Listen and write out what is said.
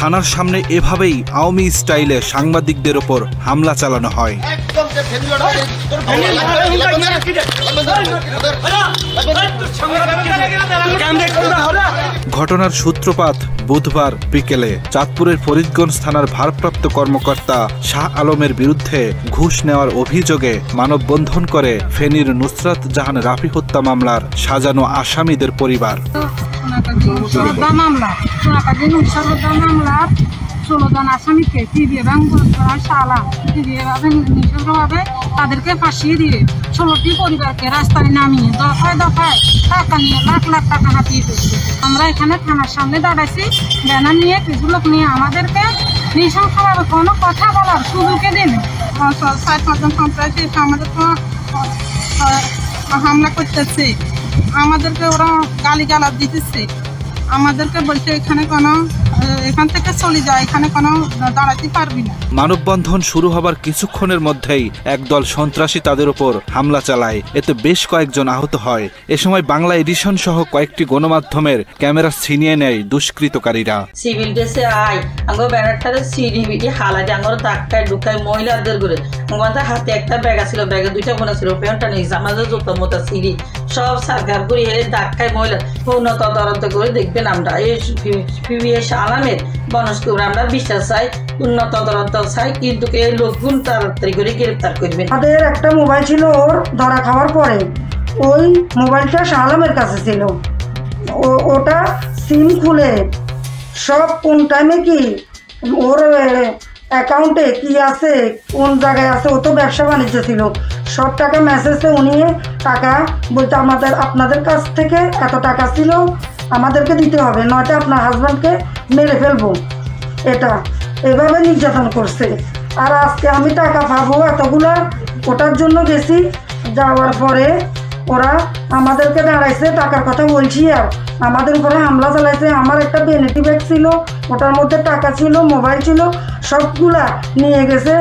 থানার সামনে এভাবেই আওয়ামী স্টাইলে সাংবাদিকদের ওপর হামলা চালানো হয়। ঘটনার সূত্রপাত বুধবার বিকেলে চাঁদপুরের ফরিদগঞ্জ থানার ভারপ্রাপ্ত কর্মকর্তা শাহ আলমের বিরুদ্ধে ঘুষ নেওয়ার অভিযোগে মানববন্ধন করে ফেনীর নুসরাত জাহান রাফি হত্যা মামলার সাজানো আসামিদের পরিবার। 16 জন আসামিকে ফিরিয়ে নিঃশঙ্কভাবে তাদেরকে ফাঁসিয়ে দিয়ে 16টি পরিবারকে রাস্তায় নামিয়ে দফায় দফায় টাকা নিয়ে লাখ লাখ টাকা হাতিয়ে দিচ্ছে। আমরা এখানে থানার সামনে দাঁড়াইছি, ব্যানার নিয়ে কিছু লোক নিয়ে আমাদেরকে নৃশংসভাবে কোনো কথা বলার সুযোগে দিন। 4-5 জন সন্ত্রাসী এসে আমাদেরকে হামলা করতেছে, আমাদেরকে ওরা গালিগালাজ দিতেছে, আমাদেরকে বলছে এখান থেকে চলে যায়, এখানে কোনো দাঁড়াতে পারবি না। মানববন্ধন শুরু হবার কিছুক্ষণের মধ্যেই একদল সন্ত্রাসী তাদের উপর হামলা চালায়, এতে বেশ কয়েকজন আহত হয়। এ সময় বাংলা এডিশন সহ কয়েকটি গণমাধ্যমের ক্যামেরা ছিনিয়ে নেয় দুষ্কৃতকারীরা। সিভিল ড্রেসে আয় আঙ্গো ব্যানারটারে সিডিবিটি হালাতে আঙ্গর ধাক্কায় ঢুকায় মহিলাদের করে আমাদের হাতে একটা ব্যাগ ছিল, ব্যাগে 2টা ফোন ছিল, পেনটা নিয়েছে আমাদের জুতো মোতা সিডি সব সরকার করে ধাক্কায় মহিলা উন্নত তদন্ত করে দেখবেন। আমরা এই পিবিএস আলামের বনস্কুর আমরা বিশ্বাস চাই, উন্নত তদন্ত চাই, কিন্তু এই লোকগুলো তাড়াতাড়ি করে গ্রেপ্তার করবেন। আমাদের একটা মোবাইল ছিল, ওর ধরা খাওয়ার পরে ওই মোবাইলটা শাহ আলমের কাছে ছিল। ওটা সিম খুলে সব কোন টাইমে কি ওর অ্যাকাউন্টে কি আছে, কোন জায়গায় আছে, ও তো ব্যবসা বাণিজ্য ছিল, সব টাকা মেসেজে উনি টাকা বলতে আপনাদের কাছ থেকে এত টাকা ছিল আমাদেরকে দিতে হবে, নয়তো আপনার হাজব্যান্ডকে মেরে ফেলবো। এটা এভাবে নির্যাতন করছে। আর আজকে আমি টাকা পাবো এতগুলা, ওটার জন্য গেছি, যাওয়ার পরে ওরা আমাদেরকে দাঁড়াইছে, টাকার কথা বলছি আর আমাদের উপরে হামলা চালাইছে। আমার একটা ভ্যানিটি ব্যাগ ছিল, ওটার মধ্যে টাকা ছিল, মোবাইল ছিল, সবগুলা নিয়ে গেছে।